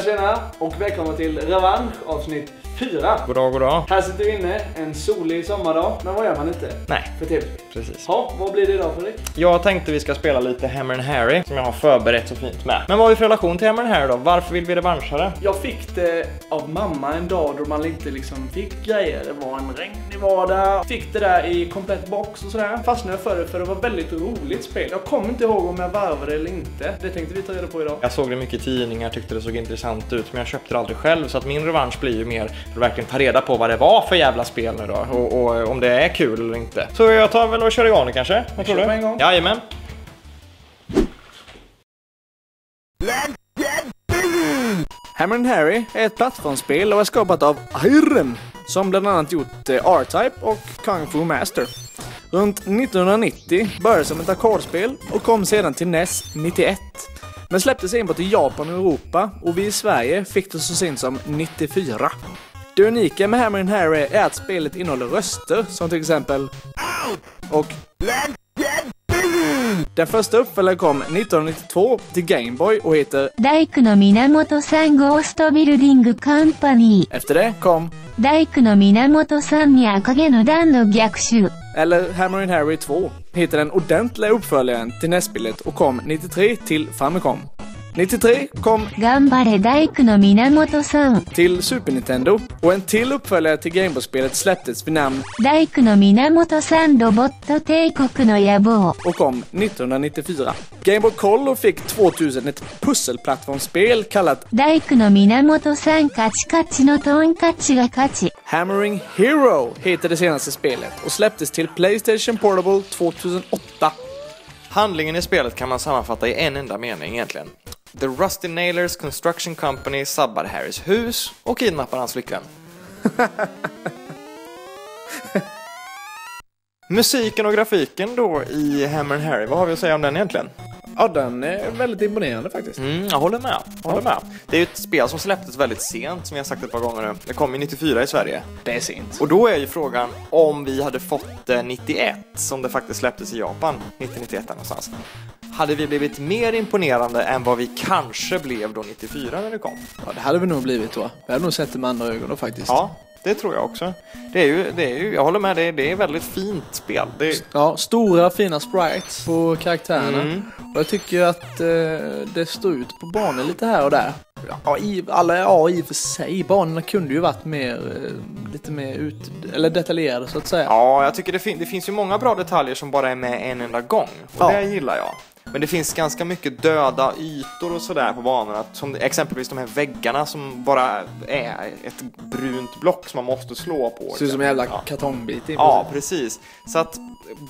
Tjena och välkomna till Revansch avsnitt 4. Goddag. Här sitter vi inne en solig sommardag, men vad gör man inte? Nej, för tv-spel. precis. Ja, vad blir det idag Fredrik? Jag tänkte vi ska spela lite Hammer and Harry som jag har förberett så fint med. Men vad har vi för relation till Hammer and Harry då? Varför vill vi revancha det? Jag fick det av mamma en dag då man inte liksom fick grejer. Det var en regnig vardag. Fick det där i komplett box och sådär. Fastnade jag för det var väldigt roligt spel. Jag kommer inte ihåg om jag varvade eller inte. Det tänkte vi ta reda på idag. Jag såg det mycket i tidningar, tyckte det såg intressant ut, men jag köpte det aldrig själv. Så att min revansch blir ju mer för att verkligen ta reda på vad det var för jävla spel nu då. Och om det är kul eller inte. Så jag tar väl och kör igång kanske. Vad tror du? En gång. Jajamän. Hammer and Harry är ett plattformsspel och är skapat av Irem, som bland annat gjort R-Type och Kung Fu Master. Runt 1990 började som ett ackordspel och kom sedan till NES 91. Men släpptes enbart i Japan och Europa och vi i Sverige fick det så sent som 94. Det unika med Hammer and Harry är att spelet innehåller röster som till exempel och den första uppföljaren kom 1992 till Game Boy och heter Daiku no Minamoto-san Ghost Building Company. Efter det kom Daiku no Minamoto-san ni Akage no Dan no Gyakushu. eller Hammer and Harry 2 heter den ordentliga uppföljaren till NES-spelet och kom 93 till Famicom. 93 kom Ganbare Daiku no Minamoto-san. till Super Nintendo och en till uppföljare till Game Boy-spelet släpptes vid namn Daiku no Minamoto-san Robot Teikoku no Yabo. och kom 1994. Game Boy Color fick 2000 ett pusselplattformsspel kallat Daiku no Minamoto-san Kachi no Tonkachi ga Kachi. Hammering Hero heter det senaste spelet och släpptes till PlayStation Portable 2008. Handlingen i spelet kan man sammanfatta i en enda mening egentligen. The Rusty Nailers Construction Company sabbar Harrys hus och kidnappar hans flickvän. Musiken och grafiken då i Hammer and Harry, vad har vi att säga om den egentligen? Ja, den är väldigt imponerande faktiskt. Jag håller med. Det är ju ett spel som släpptes väldigt sent, som jag har sagt ett par gånger nu. Det kom i 94 i Sverige. Det är sent. Och då är ju frågan om vi hade fått det 91, som det faktiskt släpptes i Japan, 1991 någonstans. Hade vi blivit mer imponerande än vad vi kanske blev då 94 när det kom? Ja, det hade vi nog blivit då. Vi hade nog sett det med andra ögon då faktiskt. Ja, det tror jag också. Det är ju, jag håller med, det är väldigt fint spel. Ja, stora fina sprites på karaktärerna. Och jag tycker att det står ut på banan lite här och där. Ja, alla är AI för sig. Banorna kunde ju varit lite mer eller detaljerade så att säga. Ja, jag tycker det finns ju många bra detaljer som bara är med en enda gång. Och det gillar jag. Men det finns ganska mycket döda ytor och sådär på banorna. Som exempelvis de här väggarna som bara är ett brunt block som man måste slå på. Ser ut som en jävla kartongbit. Ja, precis. Så att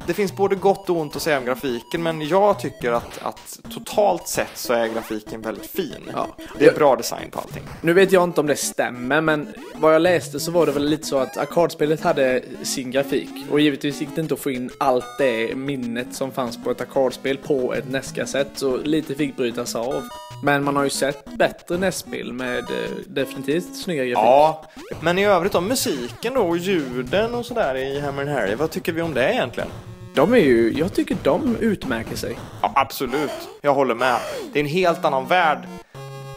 det finns både gott och ont att säga om grafiken. Men jag tycker att totalt sett så är grafiken väldigt fin. Ja. Det är bra design på allting. Nu vet jag inte om det stämmer, men vad jag läste så var det väl lite så att ackordspelet hade sin grafik. Och givetvis gick det inte att få in allt det minnet som fanns på ett ackordspel på ett NES-kassett, så lite fick brytas av. Men man har ju sett bättre NES-spel med definitivt snygga grafik. Ja, men i övrigt om musiken då och ljuden och sådär i Hammer and Harry, vad tycker vi om det egentligen? Jag tycker de utmärker sig. Ja, absolut. Jag håller med. Det är en helt annan värld.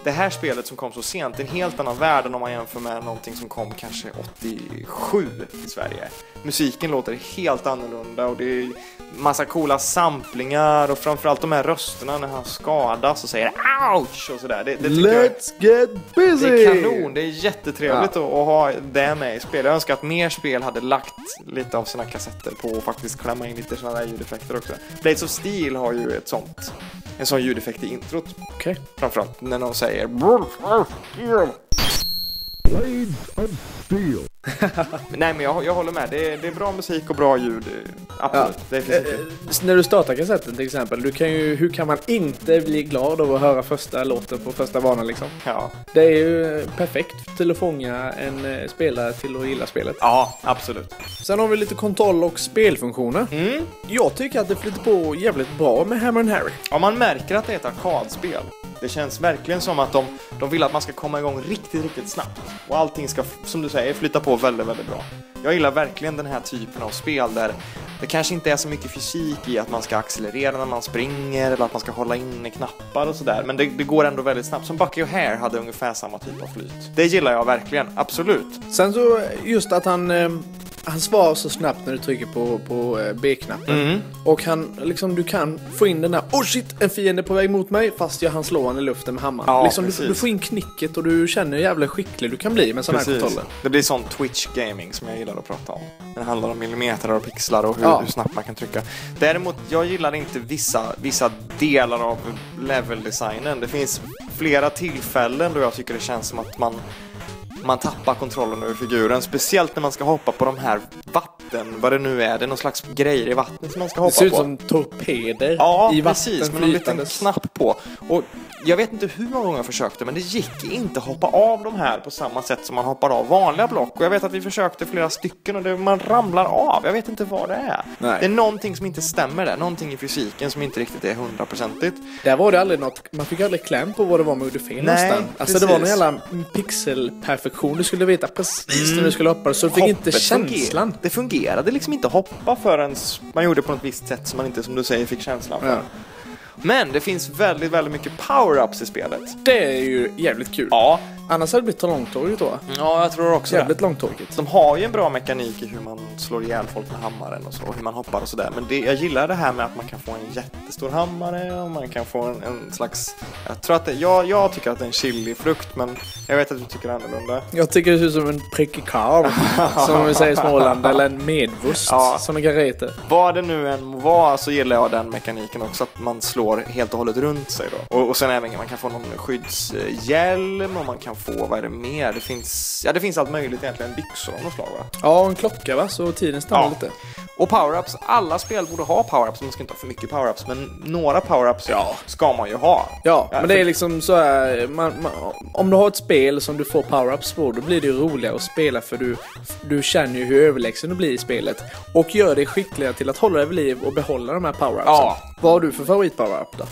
Det här spelet som kom så sent är en helt annan värld än om man jämför med någonting som kom kanske 87 i Sverige. Musiken låter helt annorlunda och det är massa coola samplingar och framförallt de här rösterna när han skadas och säger ouch och sådär. Det Let's get busy! Det är kanon, det är jättetrevligt att ha det med i spel. Jag önskar att mer spel hade lagt lite av sina kassetter på och faktiskt klämma in lite sådana där ljudeffekter också. Blades of Steel har ju en sån ljudeffekt i introt. Okej. Framförallt när någon säger Nej, men jag håller med. Det är bra musik och bra ljud. Absolut. Ja. När du startar kassetten till exempel, hur kan man inte bli glad av att höra första låten på första banan liksom? Ja. Det är ju perfekt till att fånga en spelare till att gilla spelet. Ja, absolut. Sen har vi lite kontroll- och spelfunktioner. Jag tycker att det flyter på jävligt bra med Hammer and Harry. Ja, man märker att det är ett arkadspel. Det känns verkligen som att de vill att man ska komma igång riktigt, riktigt snabbt. Och allting ska, som du säger, flytta på väldigt, väldigt bra. Jag gillar verkligen den här typen av spel där Det kanske inte är så mycket fysik i att man ska accelerera när man springer eller att man ska hålla inne knappar och sådär. Men det går ändå väldigt snabbt. Som Bucky O'Hare hade ungefär samma typ av flyt. Det gillar jag verkligen, absolut. Sen så just att han svarar så snabbt när du trycker på B-knappen. Och han, liksom, du kan få in den här, oh shit, en fiende på väg mot mig, fast han slår han i luften med hammaren. Ja, liksom, du får in knicket och du känner hur jävla skicklig du kan bli med sådana här kontroller. Det blir sån Twitch-gaming som jag gillar att prata om. Det handlar om millimeter och pixlar och hur snabbt man kan trycka. Däremot, jag gillar inte vissa delar av level-designen. Det finns flera tillfällen då jag tycker det känns som att man tappar kontrollen över figuren. Speciellt när man ska hoppa på de här vatten, vad det nu är. Det är någon slags grejer i vattnet som man ska hoppa på. Det ser ut som torpeder i vatten. Precis, med någon liten knapp på. Och jag vet inte hur många gånger jag försökte, men det gick inte att hoppa av de här på samma sätt som man hoppar av vanliga block. Och jag vet att vi försökte flera stycken och man ramlar av. Jag vet inte vad det är. Nej. Det är någonting som inte stämmer där. Någonting i fysiken som inte riktigt är 100%igt. Där var det aldrig något, man fick aldrig kläm på vad det var man gjorde fel nästan. Alltså det var någon jävla pixelperfektion. Du skulle veta precis när du skulle hoppa, så du fick inte känslan. Det fungerade liksom inte att hoppa förrän man gjorde på något visst sätt som man inte, som du säger, fick känslan för. Ja. Men det finns väldigt, väldigt mycket power-ups i spelet. Det är ju jävligt kul. Ja. Annars hade det blivit långtågigt då. Ja, jag tror också jävligt långtågigt. De har ju en bra mekanik i hur man slår ihjäl folk med hammaren och så, och hur man hoppar och sådär. Men jag gillar det här med att man kan få en jättestor hammare och man kan få en slags... Jag tycker att det är en chilifrukt, men jag vet att du tycker annorlunda. Jag tycker det ser ut som en prickig karv, som vi säger i Småland, eller en medvust, som det kan heta. Vad det nu än var så gillar jag den mekaniken också, att man slår helt och hållet runt sig då. Och sen även man kan få någon skyddshjälm och man kan få, vad är det mer? Det finns allt möjligt egentligen, byxor av något slag, va? Ja, en klocka, va? Så tiden stannar lite. Och power-ups, alla spel borde ha power-ups. Man ska inte ha för mycket power-ups, men några power-ups ska man ju ha. Ja, men det är liksom så här, om du har ett spel som du får power-ups på, då blir det ju roligare att spela, för du känner ju hur överlägsen du blir i spelet. Och gör det skickligare till att hålla dig vid liv och behålla de här power-upsen. Ja. Vad har du för favorit-power-up då?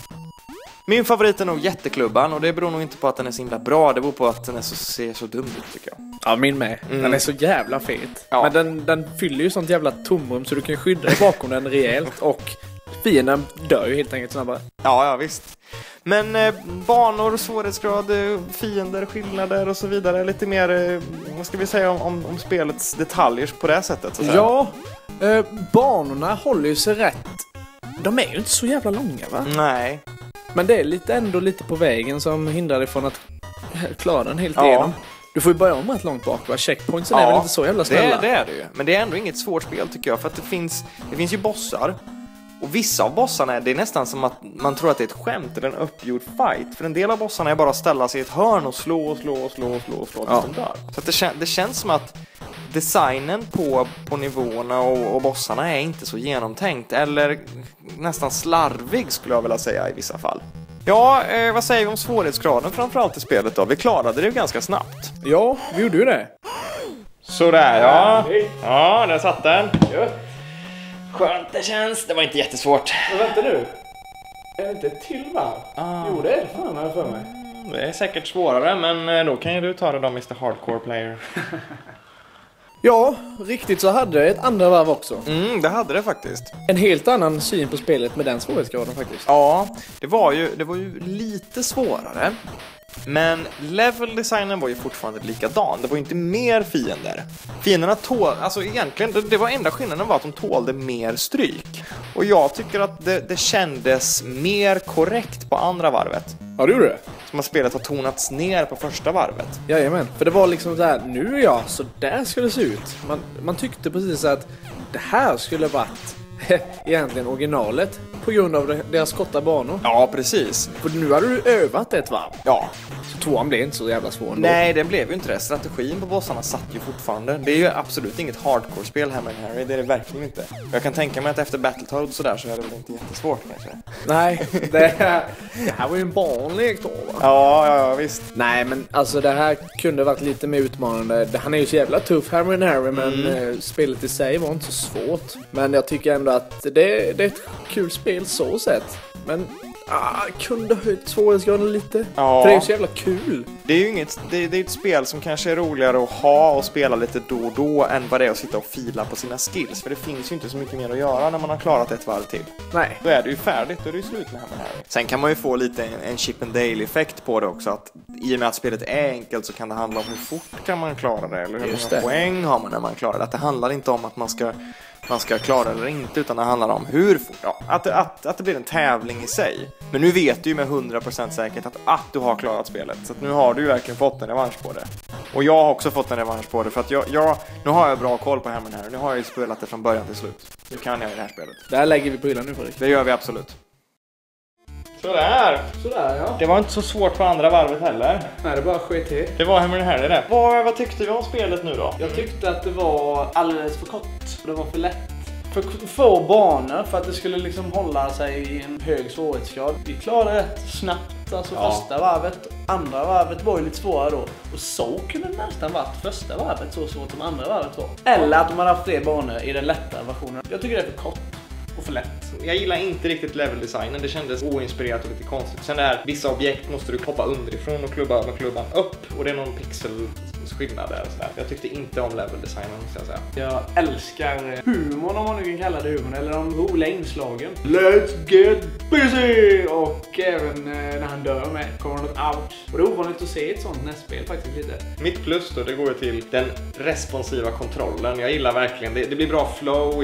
Min favorit är nog Jätteklubban, och det beror nog inte på att den är så himla bra. Det beror på att den ser så dum ut, tycker jag. Ja, min med. Den är så jävla fet. Ja. Men den fyller ju sånt jävla tomrum så du kan skydda dig bakom den rejält, och fienden dör ju helt enkelt snabbare. Ja, visst. Men banor, svårighetsgrad, fiender, skillnader och så vidare. Lite mer, vad ska vi säga om spelets detaljer på det sättet? Så ja, banorna håller ju sig rätt. De är ju inte så jävla långa, va? Nej. Men det är ändå lite på vägen som hindrar dig från att klara den helt igenom. Du får ju börja om rätt långt bak, va? Checkpointsen är väl inte så jävla snälla. Det är det ju. Men det är ändå inget svårt spel, tycker jag. För att det finns ju bossar. Och vissa av bossarna, det är nästan som att man tror att det är ett skämt eller en uppgjord fight. För en del av bossarna är bara att ställa sig i ett hörn och slå tills de dör. Så att det känns som att designen på nivåerna och bossarna är inte så genomtänkt. Eller nästan slarvig, skulle jag vilja säga i vissa fall. Ja, vad säger vi om svårighetsgraden framförallt i spelet då? Vi klarade det ju ganska snabbt. Ja, vi gjorde ju det. Sådär, ja. Ja, där satt den. Ja. Skönt det känns. Det var inte jättesvårt. Men vänta nu. Är det inte ett till varv? Jo, det är det fan för mig. Det är säkert svårare, men då kan ju du ta det då, Mr. Hardcore Player. Ja, riktigt så hade det ett andra varv också. Det hade det faktiskt. En helt annan syn på spelet med den svårighetsgraden faktiskt. Ja, det var ju lite svårare. Men level-designen var ju fortfarande likadan. Det var ju inte mer fiender. Fienderna alltså egentligen, det var enda skillnaden var att de tålde mer stryk. Och jag tycker att det kändes mer korrekt på andra varvet. Ja, det gjorde det. Som att spelet har tonats ner på första varvet. Jajamän, för det var liksom så här, nu är jag så där skulle det se ut. Man tyckte precis att det här skulle varit egentligen originalet på grund av deras korta banor. Ja, precis. För nu har du övat ett varv. Ja. Så tvåan blev inte så jävla svår ändå. Nej, det blev ju inte det. Strategin på bossarna satt ju fortfarande. Det är ju absolut inget hardcore-spel, Hammer & Harry. Det är det verkligen inte. Jag kan tänka mig att efter Battletoads så där så är det väl inte jättesvårt kanske. Nej, det här var ju en barnlek då, va? Ja, visst. Nej, men alltså det här kunde varit lite mer utmanande. Han är ju så jävla tuff, Hammer & Harry, men spelet i sig var inte så svårt. Men jag tycker ändå att det är ett kul spel så sett. Men Kunde höjt svårighetsgraden lite. Ja. För det är ju så jävla kul. Det är ju inget, det är ett spel som kanske är roligare att ha och spela lite då och då än vad det är att sitta och fila på sina skills. För det finns ju inte så mycket mer att göra när man har klarat ett varv till. Nej. Då är det ju färdigt, då är det ju slut med Hammer Harry. Sen kan man ju få lite en chip and dale effekt på det också. Att i och med att spelet är enkelt så kan det handla om hur fort kan man klara det. Eller hur många poäng har man när man klarar det. Att det handlar inte om att man ska klara eller inte, utan det handlar om hur fort. Ja, att det blir en tävling i sig. Men nu vet du ju med 100% säkert att du har klarat spelet. Så att nu har du ju verkligen fått en revansch på det. Och jag har också fått en revansch på det. För att nu har jag bra koll på Hammer Harry. Nu har jag ju spelat det från början till slut. Nu kan jag i det här spelet. Det här lägger vi på hyllan nu, Fredrik. Det gör vi absolut. Sådär, ja. Det var inte så svårt på andra varvet heller. Nej, det bara skit till. Det var Hammer Harry det. Vad tyckte vi om spelet nu då? Jag tyckte att det var alldeles för kort. Det var för lätt. För få banor för att det skulle liksom hålla sig i en hög svårighetsgrad. Vi klarade rätt snabbt, alltså första varvet. Andra varvet var ju lite svårare då. Och så kunde det nästan varit första varvet så svårt som andra varvet var. Eller att de hade haft fler banor i den lättare versionen. Jag tycker det är för kort och för lätt. Jag gillar inte riktigt leveldesignen, det kändes oinspirerat och lite konstigt. Sen där, vissa objekt måste du hoppa underifrån och klubba med klubban upp. Och det är någon pixelskillnad där och sådär. Jag tyckte inte om leveldesignen, måste jag säga. Jag älskar humorn, om man nu kan kalla det humorn, eller de roliga inslagen. Let's get busy! Och även när han dör med kommer något out. Och det är ovanligt att se ett sånt nästspel faktiskt lite. Mitt plus då, det går ju till den responsiva kontrollen. Jag gillar verkligen, det blir bra flow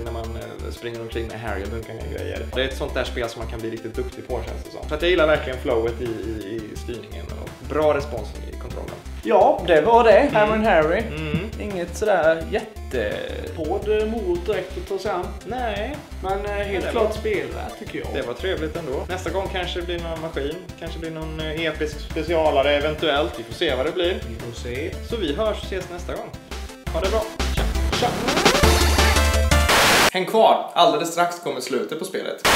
när man springer omkring med Harry och dunkar ner grejer. Det är ett sånt där spel som man kan bli riktigt duktig på, känns det som. Så att jag gillar verkligen flowet i styrningen och bra respons i kontrollen. Ja, det var det. Hammer Harry. Inget sådär jättehård morot direkt att ta sig an. Nej. Men helt klart spelvärt tycker jag. Det var trevligt ändå. Nästa gång kanske det blir någon maskin. Kanske blir någon episk specialare eventuellt. Vi får se vad det blir. Vi får se. Så vi hörs och ses nästa gång. Ha det bra. Tja. Häng kvar, alldeles strax kommer slutet på spelet.